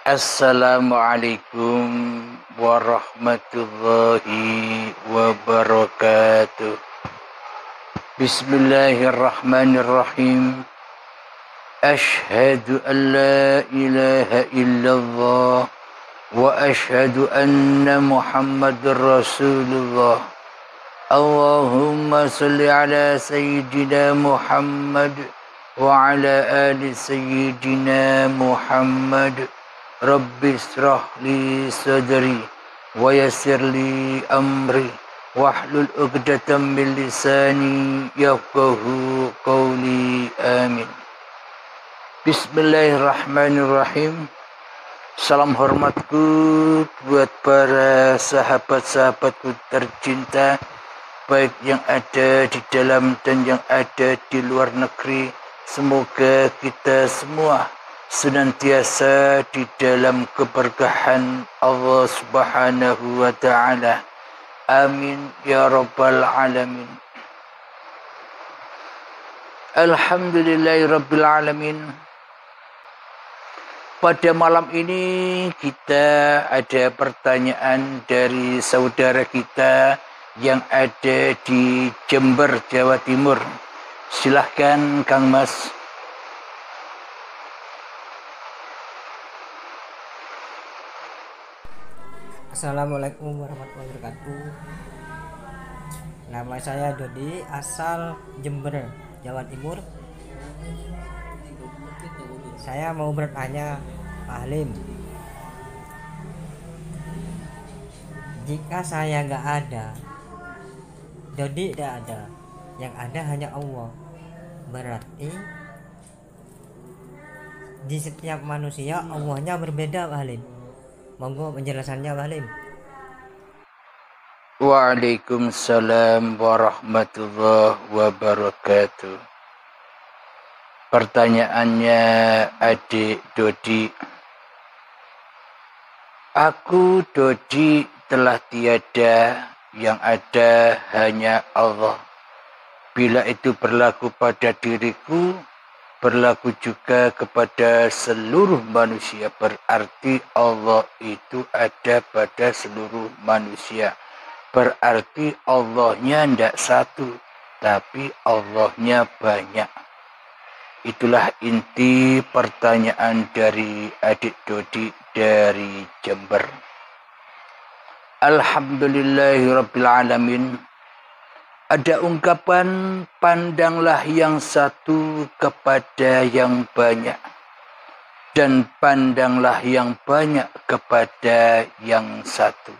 Assalamualaikum warahmatullahi wabarakatuh. Bismillahirrahmanirrahim. Ashhadu an la ilaha illallah wa ashhadu anna Muhammadar Rasulullah. Allahumma salli ala sayyidina Muhammad wa ala ali sayyidina Muhammad. Rabbi israh li sadri wa yassir li amri wahlul 'uqdatam min lisani yafqahu qawli. Amin. Bismillahirrahmanirrahim. Salam hormatku buat para sahabat-sahabatku tercinta, baik yang ada di dalam dan yang ada di luar negeri. Semoga kita semua senantiasa di dalam keberkahan Allah Subhanahu wa ta'ala. Amin ya rabbal alamin. Alhamdulillahi rabbil alamin. Pada malam ini kita ada pertanyaan dari saudara kita yang ada di Jember, Jawa Timur. Silahkan Kang Mas. Assalamualaikum warahmatullahi wabarakatuh. Nama saya Dodi, asal Jember, Jawa Timur. Saya mau bertanya, Pak Halim, jika saya nggak ada, Dodi tidak ada, yang ada hanya Allah, berarti di setiap manusia Allahnya berbeda, Pak Halim. Monggo penjelasannya, Pak Halim. Waalaikumsalam warahmatullahi wabarakatuh. Pertanyaannya adik Dodi. Aku Dodi telah tiada, yang ada hanya Allah. Bila itu berlaku pada diriku, berlaku juga kepada seluruh manusia. Berarti Allah itu ada pada seluruh manusia. Berarti Allahnya tidak satu, tapi Allahnya banyak. Itulah inti pertanyaan dari adik Dodi dari Jember. Alhamdulillahirabbil alamin. Ada ungkapan, pandanglah yang satu kepada yang banyak, dan pandanglah yang banyak kepada yang satu.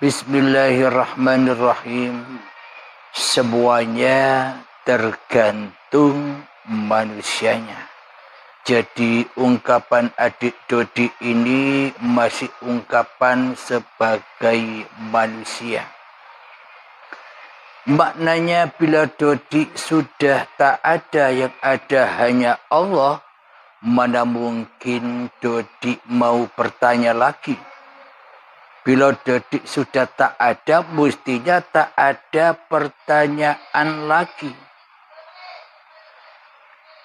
Bismillahirrahmanirrahim. Semuanya tergantung manusianya. Jadi ungkapan adik Dodi ini masih ungkapan sebagai manusia. Maknanya bila Dodi sudah tak ada, yang ada hanya Allah, mana mungkin Dodi mau bertanya lagi. Bila Dodi sudah tak ada, mestinya tak ada pertanyaan lagi.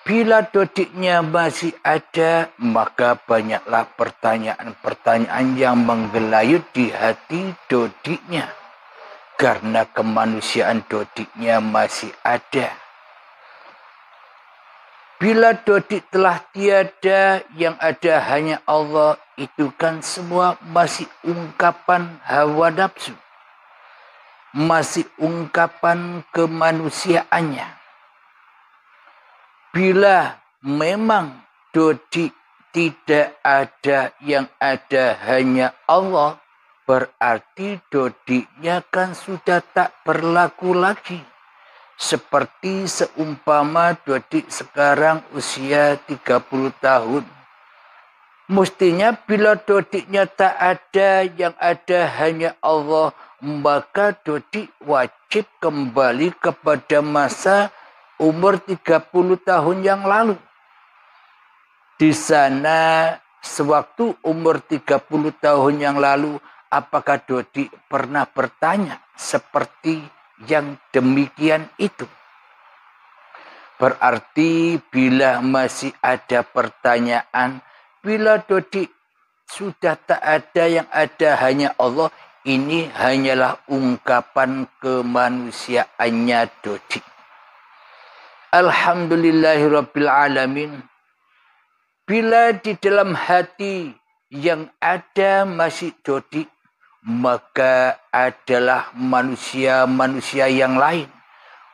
Bila Dodinya masih ada, maka banyaklah pertanyaan-pertanyaan yang menggelayut di hati Dodinya. Karena kemanusiaan Dodinya masih ada. Bila Dodi telah tiada, yang ada hanya Allah, itu kan semua masih ungkapan hawa nafsu. Masih ungkapan kemanusiaannya. Bila memang Dodi tidak ada, yang ada hanya Allah, berarti Dodinya kan sudah tak berlaku lagi. Seperti seumpama Dodi sekarang usia 30 tahun. Mestinya bila Dodinya tak ada, yang ada hanya Allah, maka Dodi wajib kembali kepada masa umur 30 tahun yang lalu. Di sana sewaktu umur 30 tahun yang lalu, apakah Dodi pernah bertanya seperti yang demikian itu? Berarti bila masih ada pertanyaan, Bila Dodi sudah tak ada, yang ada hanya Allah, ini hanyalah ungkapan kemanusiaannya Dodi. Alhamdulillahirabbil alamin. Bila di dalam hati yang ada masih Dodi, maka adalah manusia-manusia yang lain.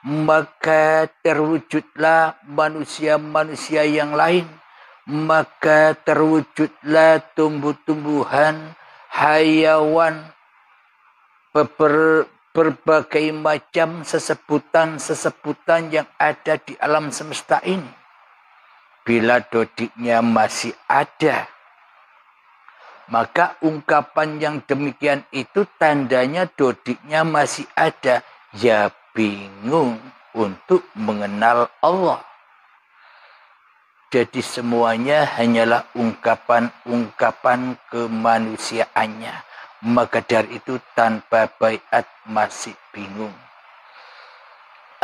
Maka terwujudlah manusia-manusia yang lain. Maka terwujudlah tumbuh-tumbuhan, hayawan, berbagai macam sesebutan-sesebutan yang ada di alam semesta ini. Bila Dodiknya masih ada, maka ungkapan yang demikian itu tandanya Dodiknya masih ada. Ya bingung untuk mengenal Allah. Jadi semuanya hanyalah ungkapan-ungkapan kemanusiaannya. Maka dari itu tanpa baiat masih bingung.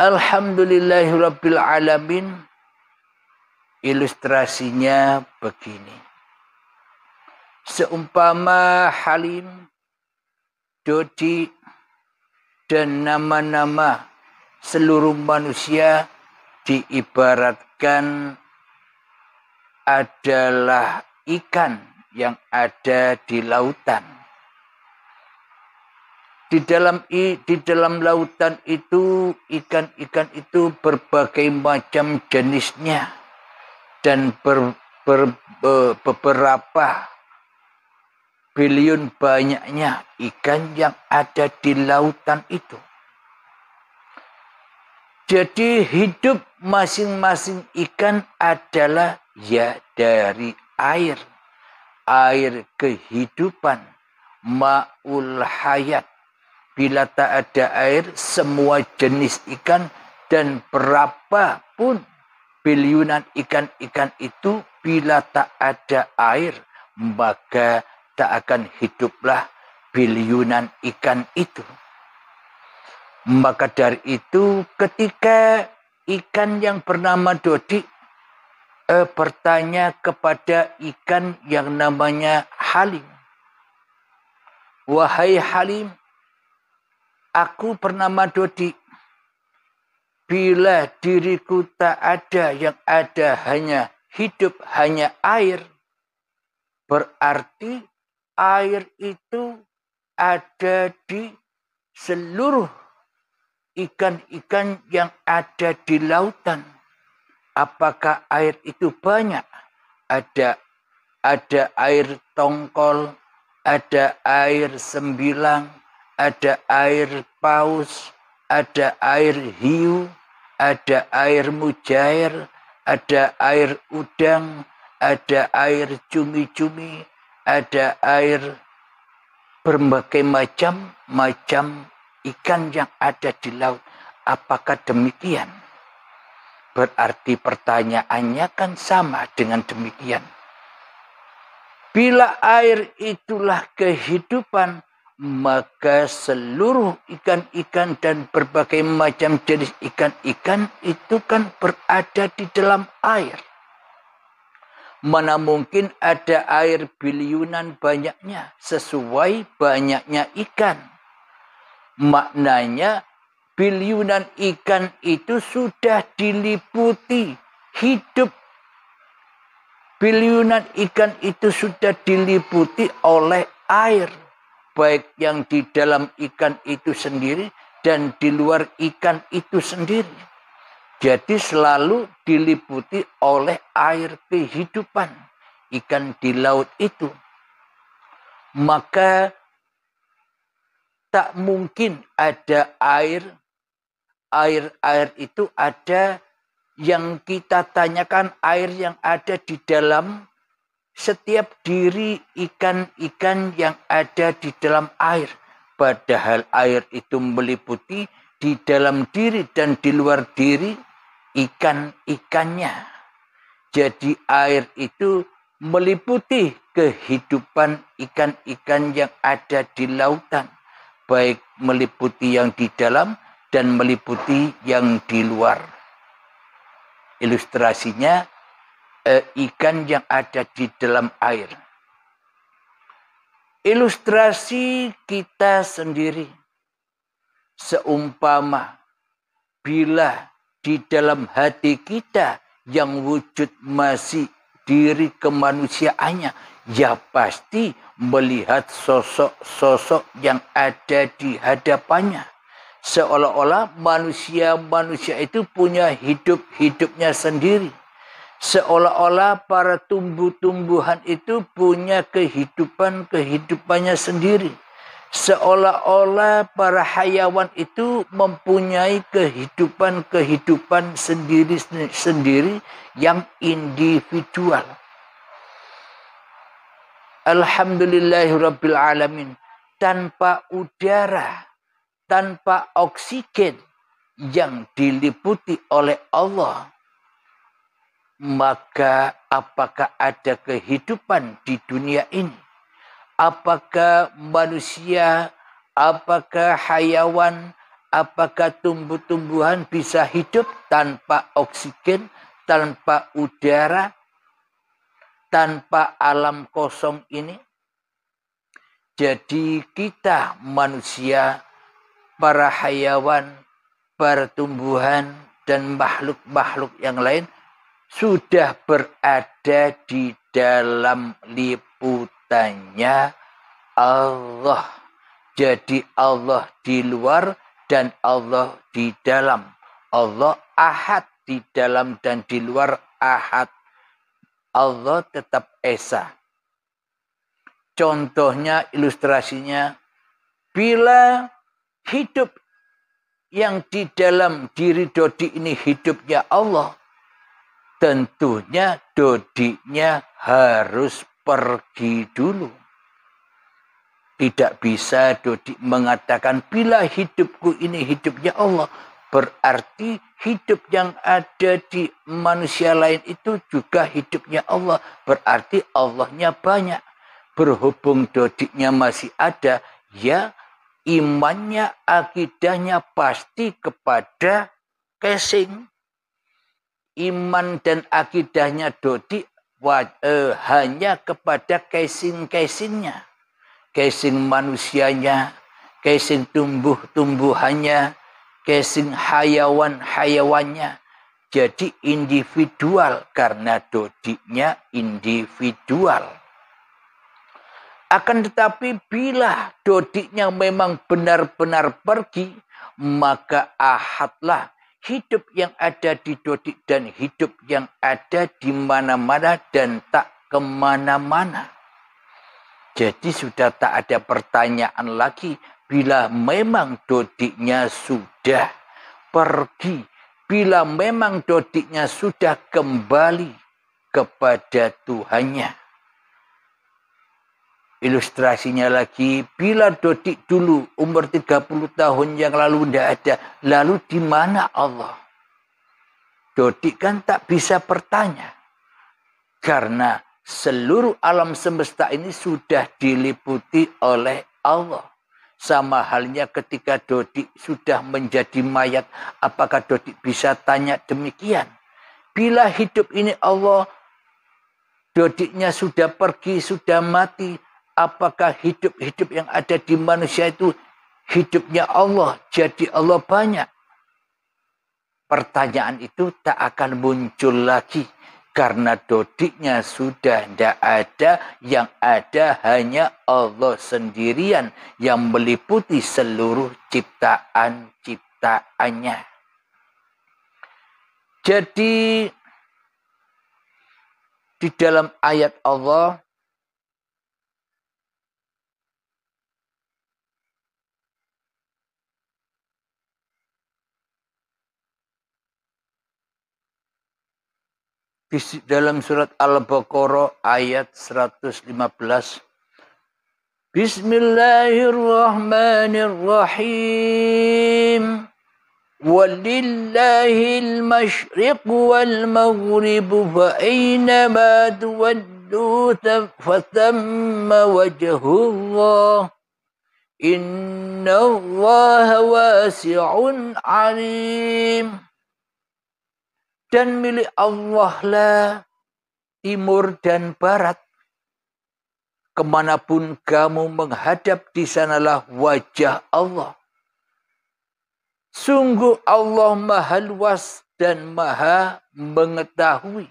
Alhamdulillahirabbil alamin. Ilustrasinya begini. Seumpama Halim, Dodi, dan nama-nama seluruh manusia diibaratkan adalah ikan yang ada di lautan. Di dalam lautan itu, ikan-ikan itu berbagai macam jenisnya. Dan beberapa bilion banyaknya ikan yang ada di lautan itu. Jadi hidup masing-masing ikan adalah ya dari air. Air kehidupan. Ma'ul hayat. Bila tak ada air, semua jenis ikan dan berapapun biliunan ikan-ikan itu, bila tak ada air, maka tak akan hiduplah biliunan ikan itu. Maka dari itu, ketika ikan yang bernama Dodi bertanya kepada ikan yang namanya Halim, "Wahai Halim, aku bernama Dodi. Bila diriku tak ada, yang ada hanya hidup, hanya air, berarti air itu ada di seluruh ikan-ikan yang ada di lautan. Apakah air itu banyak? Ada air tongkol, ada air sembilang, ada air paus, ada air hiu, ada air mujair, ada air udang, ada air cumi-cumi, ada air berbagai macam ikan yang ada di laut. Apakah demikian? Berarti pertanyaannya kan sama dengan demikian. Bila air itulah kehidupan, maka seluruh ikan-ikan dan berbagai macam jenis ikan-ikan itu kan berada di dalam air. Mana mungkin ada air biliunan banyaknya sesuai banyaknya ikan. Maknanya biliunan ikan itu sudah diliputi hidup. Biliunan ikan itu sudah diliputi oleh air. Baik yang di dalam ikan itu sendiri dan di luar ikan itu sendiri. Jadi selalu diliputi oleh air kehidupan ikan di laut itu. Maka tak mungkin ada air itu ada yang kita tanyakan air yang ada di dalam setiap diri ikan-ikan yang ada di dalam air. Padahal air itu meliputi di dalam diri dan di luar diri ikan-ikannya. Jadi air itu meliputi kehidupan ikan-ikan yang ada di lautan. Baik meliputi yang di dalam dan meliputi yang di luar. Ilustrasinya ikan yang ada di dalam air. Ilustrasi kita sendiri. Seumpama bila di dalam hati kita yang wujud masih diri kemanusiaannya, ya pasti melihat sosok-sosok yang ada di hadapannya. Seolah-olah manusia-manusia itu punya hidup-hidupnya sendiri. Seolah-olah para tumbuh-tumbuhan itu punya kehidupan-kehidupannya sendiri. Seolah-olah para hayawan itu mempunyai kehidupan-kehidupan sendiri-sendiri yang individual. Alhamdulillahirabbil alamin. Tanpa udara, tanpa oksigen yang diliputi oleh Allah, maka apakah ada kehidupan di dunia ini? Apakah manusia, apakah hayawan, apakah tumbuh-tumbuhan bisa hidup tanpa oksigen, tanpa udara, tanpa alam kosong ini? Jadi kita manusia, para hayawan, para tumbuhan, dan makhluk-makhluk yang lain sudah berada di dalam liputannya Allah. Jadi Allah di luar dan Allah di dalam. Allah ahad, di dalam dan di luar ahad. Allah tetap esa. Contohnya, ilustrasinya, bila hidup yang di dalam diri Dodi ini hidupnya Allah, tentunya Dodinya harus pergi dulu. Tidak bisa Dodi mengatakan bila hidupku ini hidupnya Allah, berarti hidup yang ada di manusia lain itu juga hidupnya Allah. Berarti Allahnya banyak. Berhubung Dodinya masih ada, ya imannya, akidahnya pasti kepada casing. Iman dan akidahnya Dodi hanya kepada casing-casingnya. Casing manusianya, casing tumbuh-tumbuhannya, casing hayawan-hayawannya. Jadi individual karena Dodinya individual. Akan tetapi bila Dodinya memang benar-benar pergi, maka ahadlah hidup yang ada di Dodi dan hidup yang ada di mana-mana dan tak kemana-mana. Jadi sudah tak ada pertanyaan lagi bila memang Dodinya sudah pergi. Bila memang Dodinya sudah kembali kepada Tuhannya. Ilustrasinya lagi, bila Dodi dulu umur 30 tahun yang lalu tidak ada, lalu di mana Allah? Dodi kan tak bisa bertanya. Karena seluruh alam semesta ini sudah diliputi oleh Allah. Sama halnya ketika Dodi sudah menjadi mayat, apakah Dodi bisa tanya demikian? Bila hidup ini Allah, Dodinya sudah pergi, sudah mati, apakah hidup-hidup yang ada di manusia itu hidupnya Allah, jadi Allah banyak? Pertanyaan itu tak akan muncul lagi. Karena Dodinya sudah tidak ada, yang ada hanya Allah sendirian yang meliputi seluruh ciptaan-ciptaannya. Jadi di dalam ayat Allah, dalam surat Al-Baqarah ayat 115. Bismillahirrahmanirrahim. Walillahil masyriq wal maghrib fa aynama tuwaddu fathamma wajhullah. Innallaha wasi'un 'alim. Dan milik Allah lah timur dan barat. Kemanapun kamu menghadap, di sanalah wajah Allah. Sungguh Allah maha luas dan maha mengetahui.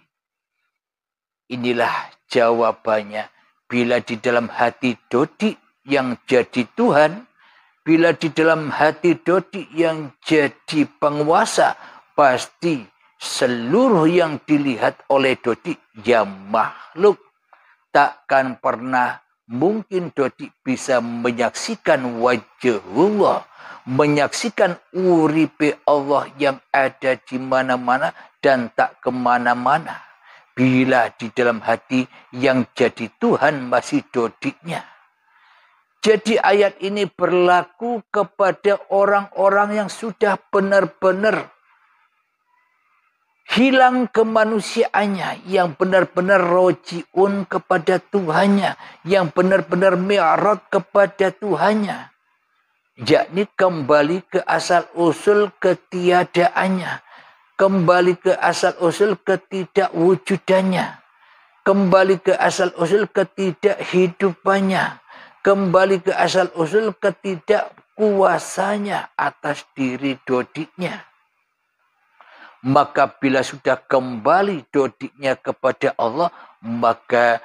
Inilah jawabannya. Bila di dalam hati Dodi yang jadi Tuhan, bila di dalam hati Dodi yang jadi penguasa, pasti seluruh yang dilihat oleh Dodi ya makhluk. Takkan pernah mungkin Dodi bisa menyaksikan wajah Allah, menyaksikan uripe Allah yang ada di mana-mana dan tak kemana-mana. Bila di dalam hati yang jadi Tuhan masih Dodinya. Jadi ayat ini berlaku kepada orang-orang yang sudah benar-benar hilang kemanusiaannya, yang benar-benar rojiun kepada Tuhannya, yang benar-benar mi'raj kepada Tuhannya, yakni kembali ke asal-usul ketiadaannya, kembali ke asal-usul ketidakwujudannya, kembali ke asal-usul ketidakhidupannya, kembali ke asal-usul ketidakkuasanya atas diri Dodinya. Maka bila sudah kembali Dodinya kepada Allah, maka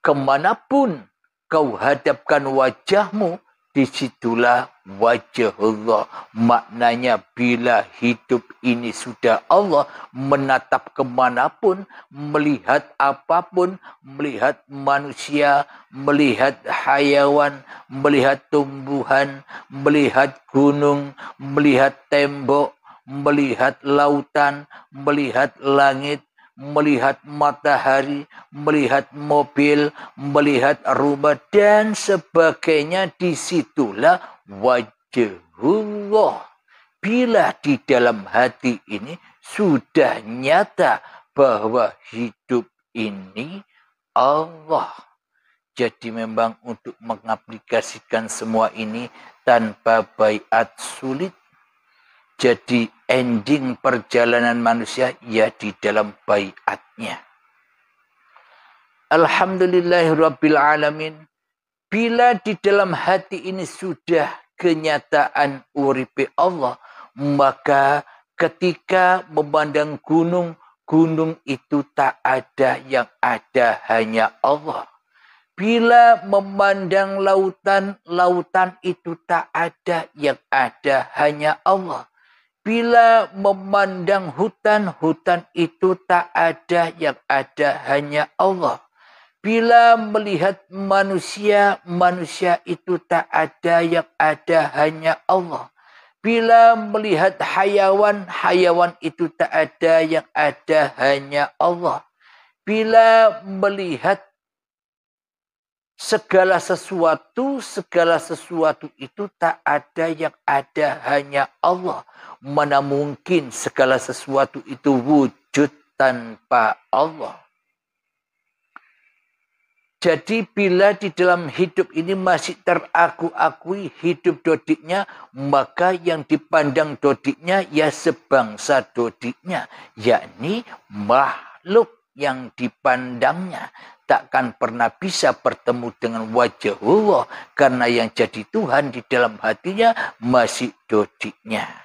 kemanapun kau hadapkan wajahmu, disitulah wajah Allah. Maknanya bila hidup ini sudah Allah, menatap kemanapun, melihat apapun, melihat manusia, melihat hayawan, melihat tumbuhan, melihat gunung, melihat tembok, melihat lautan, melihat langit, melihat matahari, melihat mobil, melihat rumah dan sebagainya, disitulah wajahullah. Bila di dalam hati ini sudah nyata bahwa hidup ini Allah. Jadi memang untuk mengaplikasikan semua ini tanpa baiat sulit. Jadi ending perjalanan manusia ya di dalam baiatnya. Alhamdulillahirabbil alamin. Bila di dalam hati ini sudah kenyataan uripe Allah, maka ketika memandang gunung, gunung itu tak ada, yang ada hanya Allah. Bila memandang lautan, lautan itu tak ada, yang ada hanya Allah. Bila memandang hutan, hutan itu tak ada, yang ada hanya Allah. Bila melihat manusia, manusia itu tak ada, yang ada hanya Allah. Bila melihat hayawan, hayawan itu tak ada, yang ada hanya Allah. Bila melihat segala sesuatu itu tak ada, yang ada hanya Allah. Mana mungkin segala sesuatu itu wujud tanpa Allah. Jadi bila di dalam hidup ini masih teraku-akui hidup Dodinya, maka yang dipandang Dodinya ya sebangsa Dodinya, yakni makhluk yang dipandangnya. Takkan pernah bisa bertemu dengan wajah Allah, karena yang jadi Tuhan di dalam hatinya masih Dodinya.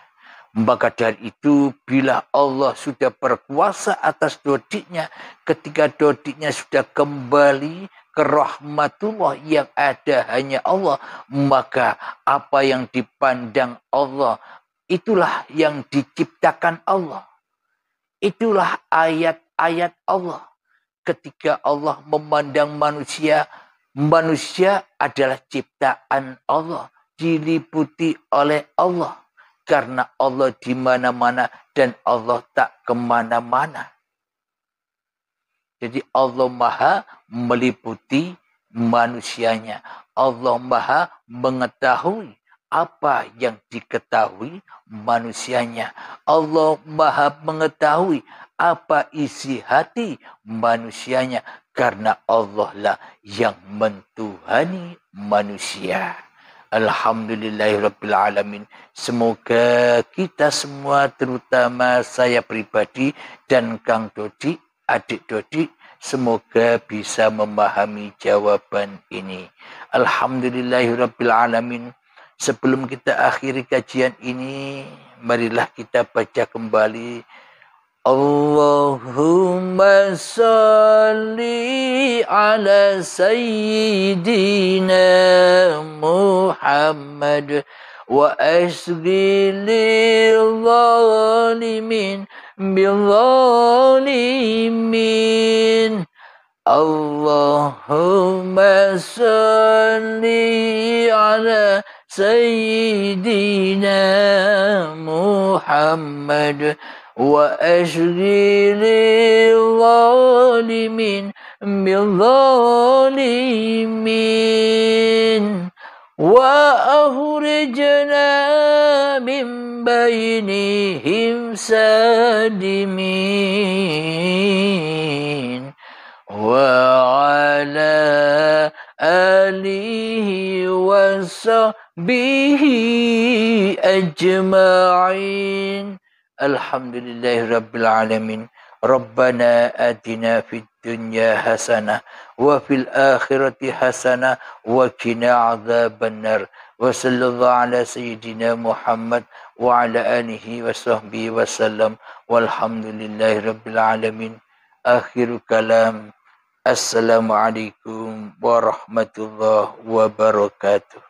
Maka dari itu bila Allah sudah berkuasa atas Dodinya, ketika Dodinya sudah kembali ke rahmatullah yang ada hanya Allah, maka apa yang dipandang Allah, itulah yang diciptakan Allah. Itulah ayat-ayat Allah. Ketika Allah memandang manusia, manusia adalah ciptaan Allah, diliputi oleh Allah. Karena Allah di mana-mana dan Allah tak kemana-mana. Jadi Allah maha meliputi manusianya. Allah maha mengetahui apa yang diketahui manusianya. Allah maha mengetahui apa isi hati manusianya. Karena Allah lah yang mentuhani manusia. Alhamdulillahirrabbilalamin. Semoga kita semua, terutama saya pribadi dan Kang Dodi, adik Dodi, Semoga bisa memahami jawaban ini. Alhamdulillahirabbil alamin. Sebelum kita akhiri kajian ini, marilah kita baca kembali Allahumma salli ala sayyidina Muhammad wa asri lil zalimin bil zalimin. Allahumma salli ala sayyidina Muhammad wa ashri lil zalimin bil zalimin wa akhrijna min bainihim sadimin wa ala alihi wa sahbihi ajma'in. Alhamdulillahirabbil alamin. Rabbana atina fid dunya hasanah wa fil akhirati hasanah wa qina adzabannar. Wa sallallahu ala sayyidina Muhammad wa ala alihi wa sahbihi wasallam. Walhamdulillahirabbil alamin. Akhirul kalam. Assalamualaikum warahmatullahi wabarakatuh.